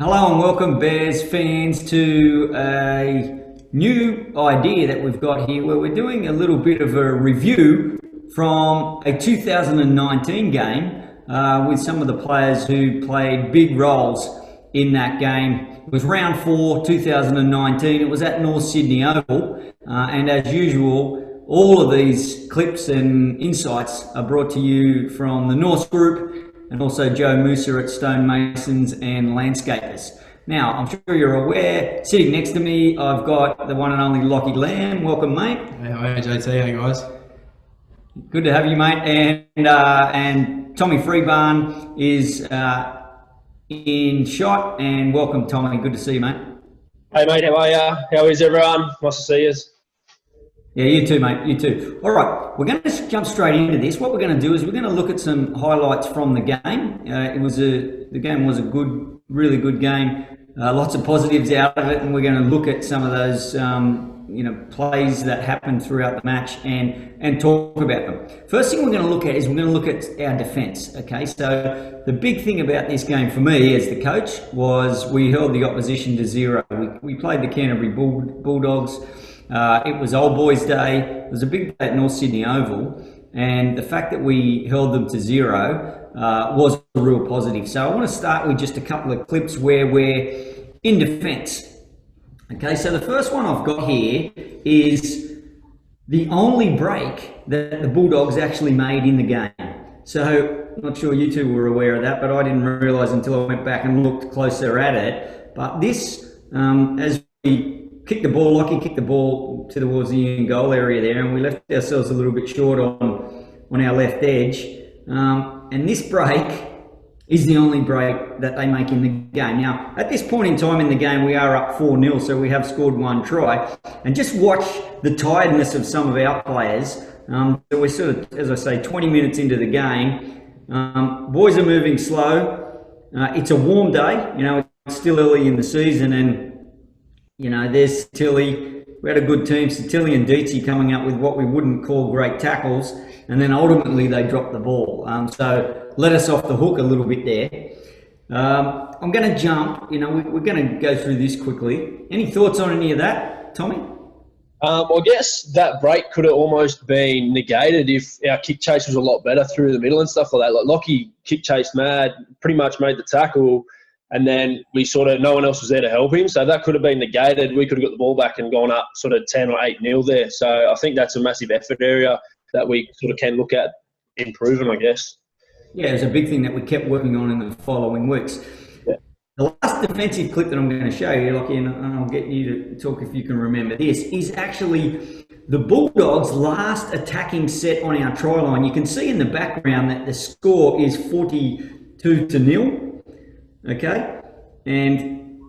Hello and welcome, Bears fans, to a new idea that we've got here where we're doing a little bit of a review from a 2019 game with some of the players who played big roles in that game. It was round 4, 2019. It was at North Sydney Oval, and as usual, all of these clips and insights are brought to you from the North Group and also Joe Musa at Stonemasons and Landscapers. Now, I'm sure you're aware, sitting next to me, I've got the one and only Lockie Lamb. Welcome, mate. Hey, hi JT, hey guys. Good to have you, mate. And Tommy Freebarn is in shot, and welcome, Tommy. Good to see you, mate. Hey, mate, how are you? How is everyone? Nice to see you. Yeah, you too, mate. You too. All right, we're going to jump straight into this. What we're going to do is we're going to look at some highlights from the game. The game was a good, really good game. Lots of positives out of it, and we're going to look at some of those, plays that happened throughout the match and talk about them. First thing we're going to look at is we're going to look at our defence. Okay, so the big thing about this game for me as the coach was we held the opposition to zero. We played the Canterbury Bulldogs. It was Old Boys Day. It was a big day at North Sydney Oval, and the fact that we held them to zero was a real positive. So I want to start with just a couple of clips where we're in defence. Okay, so the first one I've got here is the only break that the Bulldogs actually made in the game. So I'm not sure you two were aware of that, but I didn't realise until I went back and looked closer at it. But this, as we kicked the ball, Lockie kicked the ball towards the in goal area there, and we left ourselves a little bit short on our left edge. And this break is the only break that they make in the game. Now, at this point in time in the game, we are up 4-0, so we have scored one try. And just watch the tiredness of some of our players. So we're sort of, as I say, 20 minutes into the game. Boys are moving slow. It's a warm day. It's still early in the season, and there's Tilly. We had a good team, so Tilly and Dietzy coming up with what we wouldn't call great tackles, and then ultimately they dropped the ball. So let us off the hook a little bit there. I'm going to jump. We're going to go through this quickly. Any thoughts on any of that, Tommy? I guess that break could have almost been negated if our kick chase was a lot better through the middle and stuff like that. Like Lockie kick chased mad, pretty much made the tackle, and then no one else was there to help him. So that could have been negated. We could have got the ball back and gone up sort of 10 or 8-0 there. So I think that's a massive effort area that we sort of can look at improving, I guess. Yeah, it was a big thing that we kept working on in the following weeks. Yeah. The last defensive clip that I'm going to show you, Lockie, and I'll get you to talk if you can remember this, is actually the Bulldogs' last attacking set on our try line. You can see in the background that the score is 42-0. Okay, and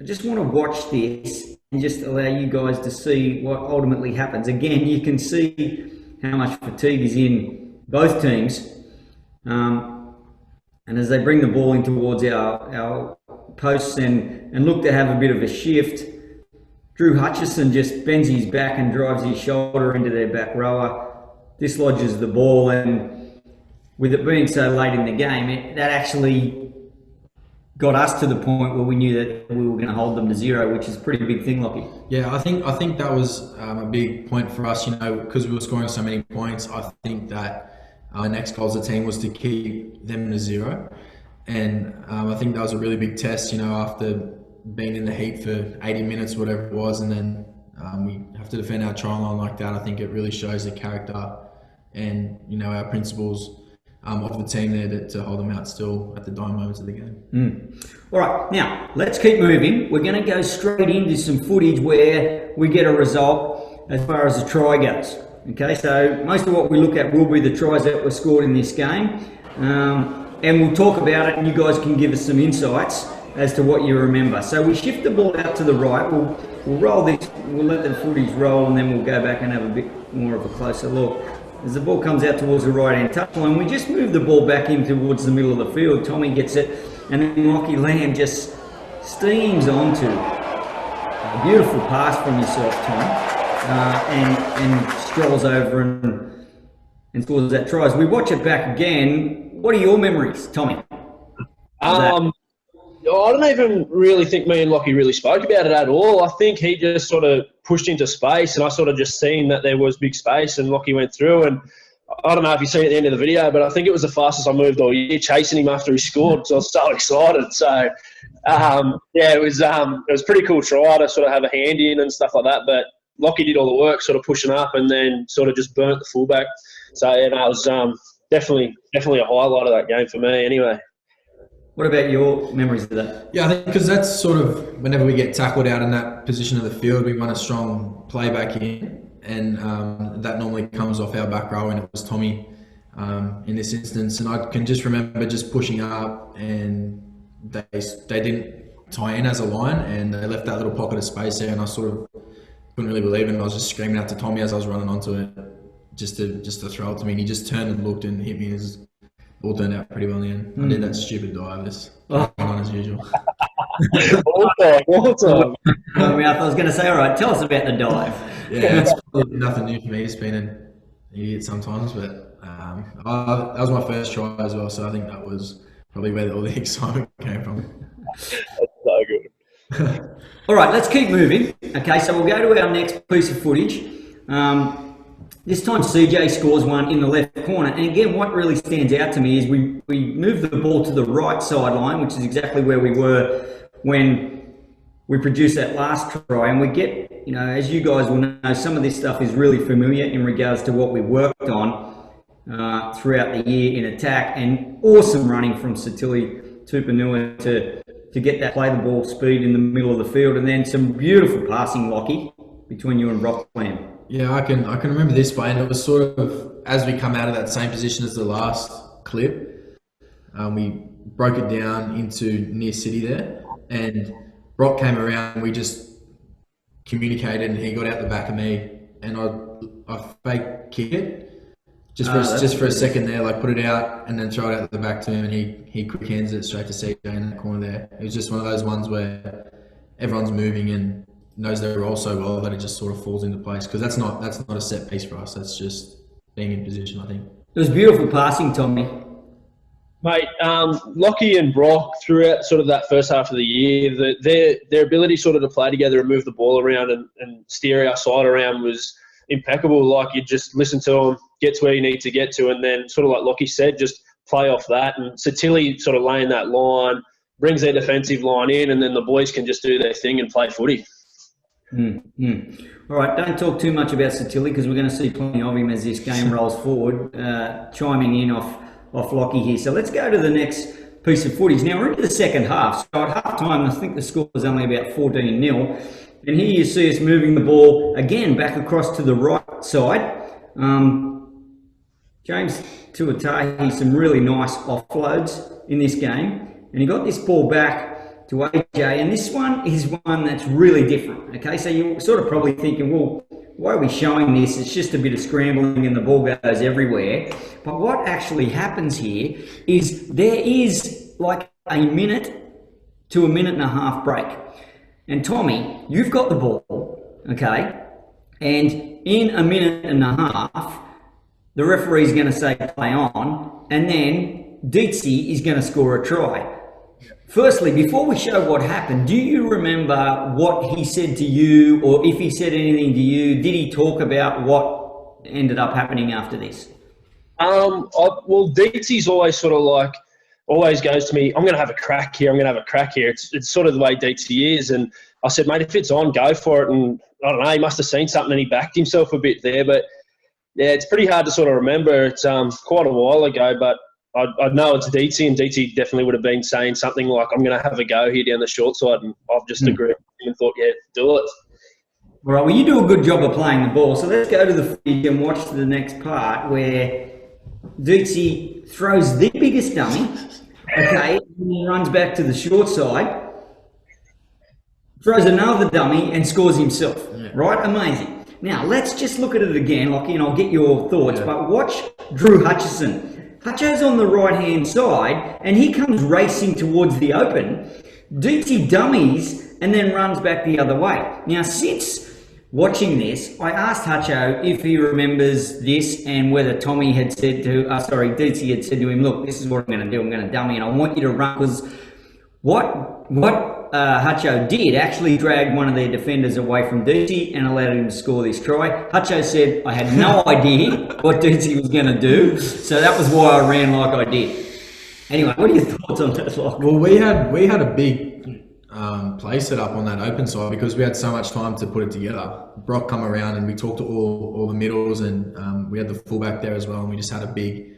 I just want to watch this and just allow you guys to see what ultimately happens. Again, you can see how much fatigue is in both teams, and as they bring the ball in towards our posts and look to have a bit of a shift, Drew Hutchison just bends his back and drives his shoulder into their back rower, dislodges the ball, and with it being so late in the game, that actually got us to the point where we knew that we were going to hold them to zero, which is a pretty big thing, Lockie. Yeah, I think that was a big point for us, because we were scoring so many points. I think that our next goal as a team was to keep them to zero. And I think that was a really big test, after being in the heat for 80 minutes, whatever it was, and then we have to defend our try line like that. I think it really shows the character and, our principles of the team there to hold them out still at the dying moments of the game. All right, now let's keep moving. We're going to go straight into some footage where we get a result as far as the try goes. Okay, so most of what we look at will be the tries that were scored in this game, and we'll talk about it, and you guys can give us some insights as to what you remember. So we shift the ball out to the right. We'll roll this. We'll let the footage roll, and then we'll go back and have a bit more of a closer look. As the ball comes out towards the right-hand touchline, we just move the ball back in towards the middle of the field. Tommy gets it, and then Lockie Lamb just steams onto a beautiful pass from yourself, Tom, and strolls over and scores that try. As we watch it back again, what are your memories, Tommy? I don't even really think me and Lockie really spoke about it at all. I think he just sort of pushed into space, and I sort of just seen that there was big space, and Lockie went through. And I don't know if you seen it at the end of the video, but I think it was the fastest I moved all year, chasing him after he scored. So I was so excited. So yeah, it was pretty cool try to sort of have a hand in and stuff like that. But Lockie did all the work, sort of pushing up, and then sort of just burnt the fullback. So yeah, no, it was definitely a highlight of that game for me. Anyway. What about your memories of that? Yeah, I think because that's sort of whenever we get tackled out in that position of the field, we run a strong play back in, and that normally comes off our back row, and it was Tommy in this instance. And I can just remember just pushing up, and they didn't tie in as a line, and they left that little pocket of space there, and I sort of couldn't really believe it. And I was just screaming out to Tommy as I was running onto it, just to throw it to me, and he just turned and looked and hit me. It all turned out pretty well in the end. I did that stupid dive as usual. all time. I was going to say, all right, tell us about the dive. Yeah, it's probably nothing new for me. It's been an idiot sometimes, but that was my first try as well, so I think that was probably where all the excitement came from. That's so good. All right, let's keep moving. Okay, so we'll go to our next piece of footage. This time CJ scores one in the left corner. And again, what really stands out to me is we move the ball to the right sideline, which is exactly where we were when we produced that last try. And we get, as you guys will know, some of this stuff is really familiar in regards to what we worked on throughout the year in attack. And awesome running from Satili Tupanua to get that play the ball speed in the middle of the field. And then some beautiful passing, Lockie, between you and Brock Lamb. Yeah, I can remember this play, and it was sort of as we come out of that same position as the last clip, we broke it down into near City there, and Brock came around, and we just communicated, and he got out the back of me, and I fake kick it just for a second there, like put it out and then throw it out the back to him, and he quick hands it straight to CJ in that corner there. It was just one of those ones where everyone's moving and knows their role so well that it just sort of falls into place, because that's not a set piece for us. That's just being in position, I think. It was beautiful passing, Tommy. Mate, Lockie and Brock throughout sort of that first half of the year, their ability sort of to play together and move the ball around and steer our side around was impeccable. Like, you just listen to them, get to where you need to get to, and then sort of like Lockie said, just play off that. And Satili sort of laying that line, brings their defensive line in, and then the boys can just do their thing and play footy. All right, don't talk too much about Satili, because we're going to see plenty of him as this game rolls forward, chiming in off Lockie here. So let's go to the next piece of footage. Now we're into the second half. So at half time, I think the score was only about 14-0. And here you see us moving the ball again back across to the right side. James Tuatahi, some really nice offloads in this game. And he got this ball back to AJ, and this one is one that's really different. Okay, so you're sort of probably thinking, well, why are we showing this? It's just a bit of scrambling and the ball goes everywhere. But what actually happens here is there is like a minute to a minute and a half break. And Tommy, you've got the ball, okay, and in a minute and a half, the referee's going to say play on, and then Dietzy is going to score a try. Firstly, before we show what happened, do you remember what he said to you, or if he said anything to you? Did he talk about what ended up happening after this? Well, Dietzy's always sort of like, always goes to me, I'm going to have a crack here, I'm going to have a crack here. It's sort of the way Dietzy is. And I said, mate, if it's on, go for it. And I don't know, he must have seen something and he backed himself a bit there. But yeah, it's pretty hard to sort of remember. It's quite a while ago, but I know it's Dietzy, and Dietzy definitely would have been saying something like, I'm going to have a go here down the short side, and I've just agreed and thought, yeah, do it. All right, well, you do a good job of playing the ball, so let's go to the footage and watch the next part where Dietzy throws the biggest dummy, okay, and he runs back to the short side, throws another dummy and scores himself, right? Amazing. Now, let's just look at it again, Lockie, and I'll get your thoughts, but watch Drew Hutchison. Hutcho's on the right-hand side, and he comes racing towards the open. Dietzy dummies and then runs back the other way. Now, since watching this, I asked Hutcho if he remembers this and whether Tommy had said to, Dietzy had said to him, look, this is what I'm going to do. I'm going to dummy, and I want you to run, because What Hutcho did actually dragged one of their defenders away from Ducey and allowed him to score this try. Hutcho said, I had no idea what Ducey was going to do, so that was why I ran like I did. Anyway, what are your thoughts on that, Locke? Well, we had a big play set up on that open side because we had so much time to put it together. Brock come around and we talked to all the middles, and we had the fullback there as well, and we just had a big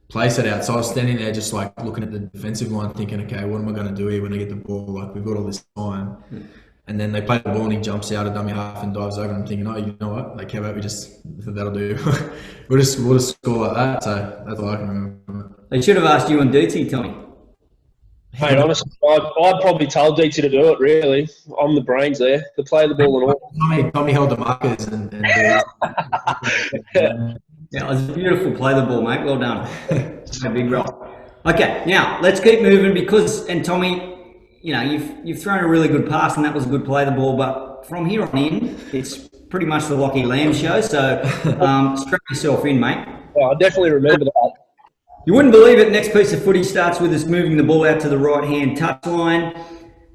play set out. So I was standing there just like looking at the defensive line thinking, okay, what am I going to do here when I get the ball? Like, we've got all this time. And then they play the ball and he jumps out a dummy half and dives over, and I'm thinking, oh, you know what? Like, how about that'll do. we'll just score like that. So that's all I can remember. They should have asked you and Ducey, Tommy. Mate, honestly, I'd probably tell Ducey to do it, really. I'm the brains there, to play the ball and all. Tommy held the markers and Yeah, it was a beautiful play the ball, mate. Well done. A big roll. Okay, now let's keep moving because, and Tommy, you know, you've thrown a really good pass and that was a good play the ball, but from here on in, it's pretty much the Lockie Lamb show. So strap yourself in, mate. Yeah, I definitely remember that. You wouldn't believe it. Next piece of footy starts with us moving the ball out to the right-hand touchline,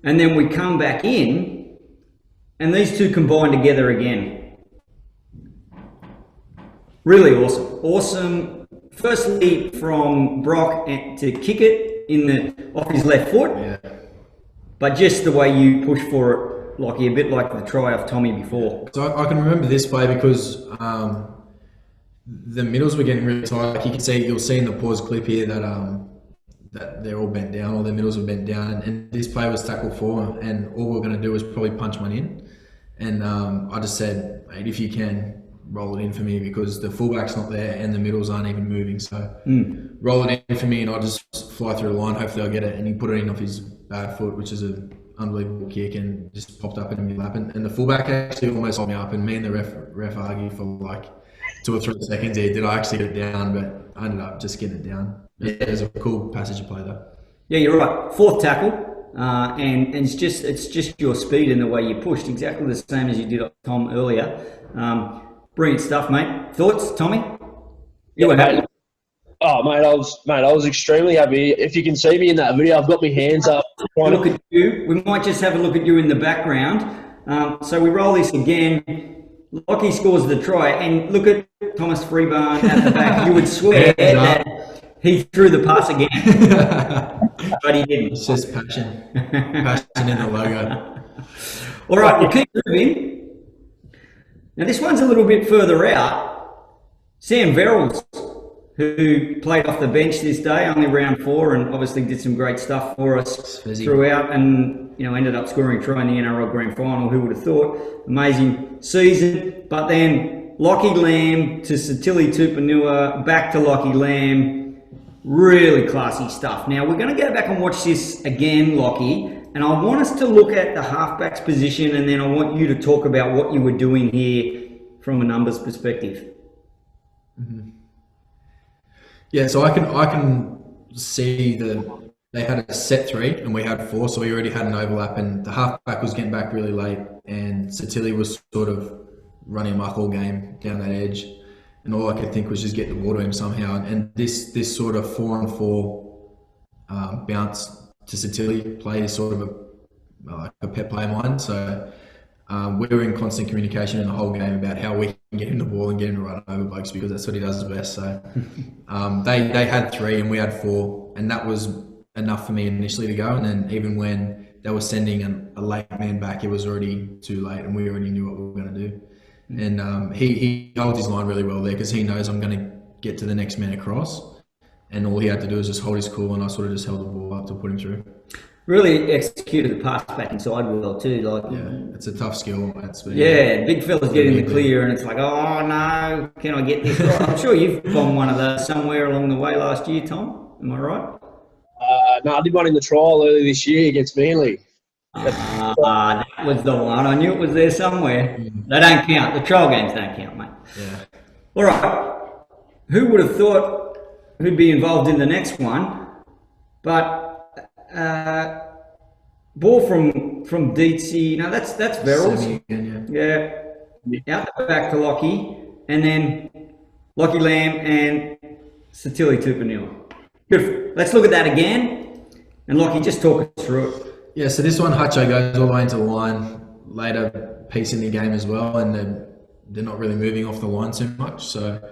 and then we come back in, and these two combine together again. Really awesome. Awesome. Firstly, from Brock to kick it off his left foot, but just the way you push for it, Lockie, a bit like the try off Tommy before. So I can remember this play because the middles were getting really tight. Like you'll see in the pause clip here that they're all bent down, all their middles were bent down, and this play was tackled for, and all we are going to do is probably punch one in. And I just said, mate, if you can, roll it in for me because the fullback's not there and the middles aren't even moving. So roll it in for me and I'll just fly through the line. Hopefully I'll get it. And he put it in off his bad foot, which is an unbelievable kick, and just popped up in the lap. And the fullback actually almost held me up, and me and the ref argued for like 2 or 3 seconds here. Did I actually get it down? But I ended up just getting it down. It was a cool passage of play though. Yeah, you're right. 4th tackle. And it's just your speed and the way you pushed, exactly the same as you did Tom earlier. Brilliant stuff, mate. Thoughts, Tommy? You were happy? Oh, mate, I was extremely happy. If you can see me in that video, I've got my hands up. Look at you. We might just have a look at you in the background. So we roll this again. Lockie scores the try, and look at Thomas Freeburn at the back. You would swear that he threw the pass again, but he didn't. It's just passion in the logo. All right, we'll keep moving. Now this one's a little bit further out. Sam Verrills, who played off the bench this day, only round 4, and obviously did some great stuff for us throughout, and ended up scoring a try in the NRL Grand Final. Who would have thought? Amazing season. But then Lockie Lamb to Satili Tupanua, back to Lockie Lamb. Really classy stuff. Now we're going to go back and watch this again, Lockie. And I want us to look at the halfback's position, and then I want you to talk about what you were doing here from a numbers perspective. Mm-hmm. Yeah, so I can see they had a set 3 and we had 4, so we already had an overlap, and the halfback was getting back really late, and Satili was sort of running amok all game down that edge, and all I could think was just get the ball to him somehow. And this sort of 4-on-4 bounce to Satili play is sort of a pet play of mine. So we were in constant communication in the whole game about how we can get him the ball and get him to run over blokes, because that's what he does best. So they had 3 and we had 4, and that was enough for me initially to go. And then even when they were sending a late man back, it was already too late, and we already knew what we were going to do. And he holds his line really well there, because he knows I'm going to get to the next man across. And all he had to do was just hold his cool, and I sort of just held the ball up to put him through. Really executed the pass back inside well too. It's a tough skill at speed. Yeah, big fella's getting the clear, and it's like, oh no, can I get this right? I'm sure you've bombed one of those somewhere along the way last year, Tom. Am I right? No, I did one in the trial earlier this year against Manly. That was the one. I knew it was there somewhere. They don't count. The trial games don't count, mate. Yeah. All right. Who would have thought who'd be involved in the next one? But ball from Dietzy. No, that's Verrills. Yeah. Out the back to Lockie, and then Lockie Lamb and Satili Tupanua. Beautiful. Let's look at that again. And Lockie, just talk us through it. Yeah, so this one, Hutcho goes all the way into the line, later piece in the game as well, and they're not really moving off the line too much. So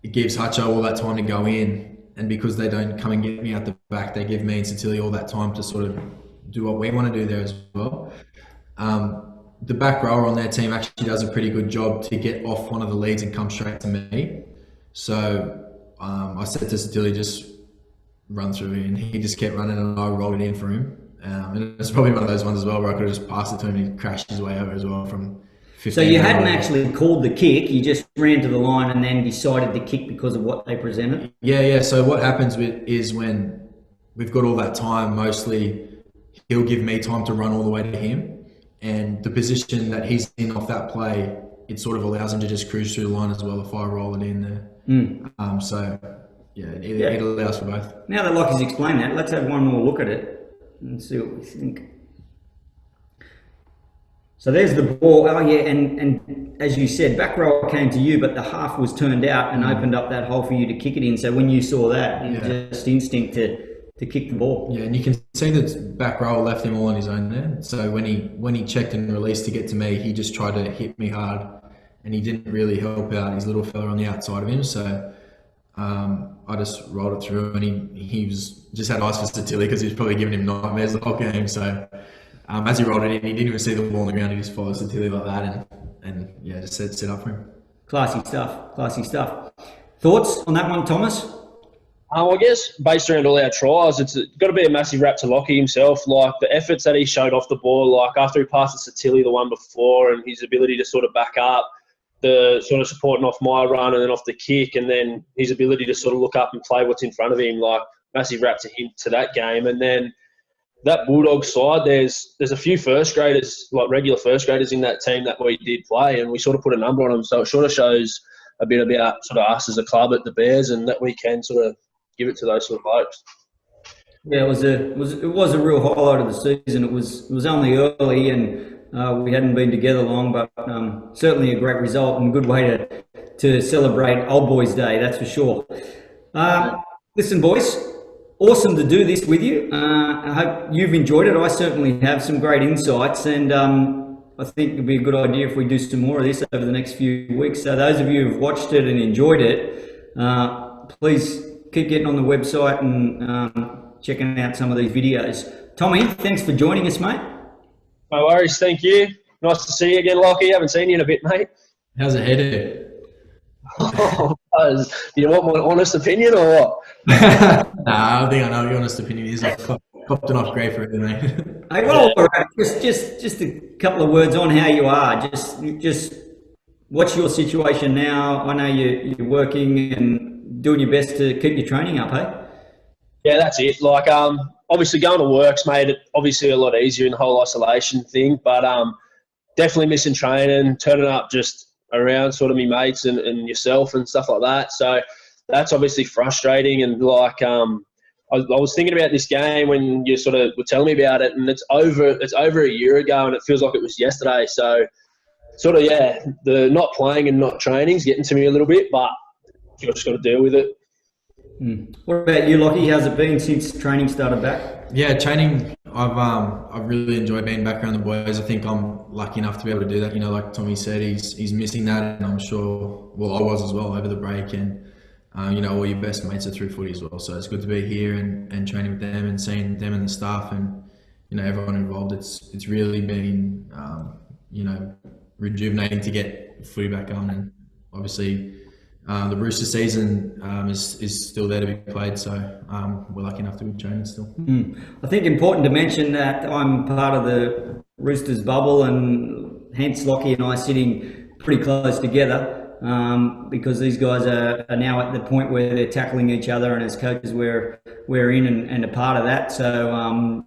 it gives Hutcho all that time to go in, and because they don't come and get me out the back, they give me and Satilli all that time to sort of do what we want to do there as well. The back rower on their team actually does a pretty good job to get off one of the leads and come straight to me. So I said to Satilli, just run through it, and he just kept running, and I rolled it in for him. And it's probably one of those ones as well where I could have just passed it to him and he crashed his way over as well from 15. So you hadn't actually called the kick, you just ran to the line and then decided to kick because of what they presented? Yeah. So what happens is when we've got all that time, mostly he'll give me time to run all the way to him. And the position that he's in off that play, it sort of allows him to just cruise through the line as well if I roll it in there. It allows for both. Now that Lockie's explained that, let's have one more look at it and see what we think. So there's the ball. Oh yeah, and as you said, back row came to you, but the half was turned out and opened up that hole for you to kick it in. So when you saw that, it was just instinct to kick the ball. Yeah, and you can see that back row left him all on his own there. So when he checked and released to get to me, he just tried to hit me hard, and he didn't really help out his little fella on the outside of him. So I just rolled it through, and he was just had eyes for Satilli because he was probably giving him nightmares the whole game. So as he rolled it in, he didn't even see the ball on the ground. He just followed Satilli like that, and just set up for him. Classy stuff. Thoughts on that one, Thomas? I guess based around all our trials, it's got to be a massive rap to Lockie himself. Like the efforts that he showed off the ball, like after he passed to Satilli the one before, and his ability to sort of back up, the sort of supporting off my run and then off the kick, and then his ability to sort of look up and play what's in front of him, like massive rap to him to that game. And then that Bulldogs side, there's a few first graders, like regular first graders in that team that we did play, and we sort of put a number on them. So it sort of shows a bit about sort of us as a club at the Bears, and that we can sort of give it to those sort of blokes. Yeah, it was a real highlight of the season. It was only early, and we hadn't been together long, but certainly a great result and a good way to celebrate Old Boys Day, that's for sure. Listen, boys, awesome to do this with you. I hope you've enjoyed it. I certainly have some great insights, and I think it'd be a good idea if we do some more of this over the next few weeks. So those of you who've watched it and enjoyed it, please keep getting on the website and checking out some of these videos. Tommy, thanks for joining us, mate. No worries, thank you. Nice to see you again, Lockie. Haven't seen you in a bit, mate. How's it headed? Do you want my honest opinion or what? Nah, I think I know what your honest opinion is. I've copped enough grey for it, mate. Hey, well, all right. Just a couple of words on how you are. Just what's your situation now? I know you're working and doing your best to keep your training up, hey? Yeah, that's it. Like, obviously going to work's made it obviously a lot easier in the whole isolation thing, but definitely missing training, turning up just around sort of me mates and yourself and stuff like that. So that's obviously frustrating. And like, I was thinking about this game when you sort of were telling me about it, and it's over a year ago, and it feels like it was yesterday. So sort of, yeah, the not playing and not training is getting to me a little bit, but you've just got to deal with it. What about you, Lockie? How's it been since training started back? Yeah, training, I've really enjoyed being back around the boys. I think I'm lucky enough to be able to do that. You know, like Tommy said, he's missing that, and I'm sure, well, I was as well over the break, and you know, all your best mates are through footy as well. So it's good to be here and training with them and seeing them and the staff and, you know, everyone involved. It's really been, you know, rejuvenating to get footy back on, and obviously the Rooster season is still there to be played, so we're lucky enough to be training still. I think important to mention that I'm part of the Roosters bubble, and hence Lockie and I sitting pretty close together because these guys are now at the point where they're tackling each other, and as coaches we're in and a part of that. So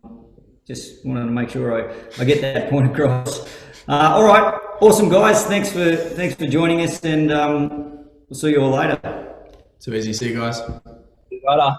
just wanted to make sure I get that point across. All right, awesome guys. Thanks for joining us, and we'll see you all later. Too easy. See you guys. Later.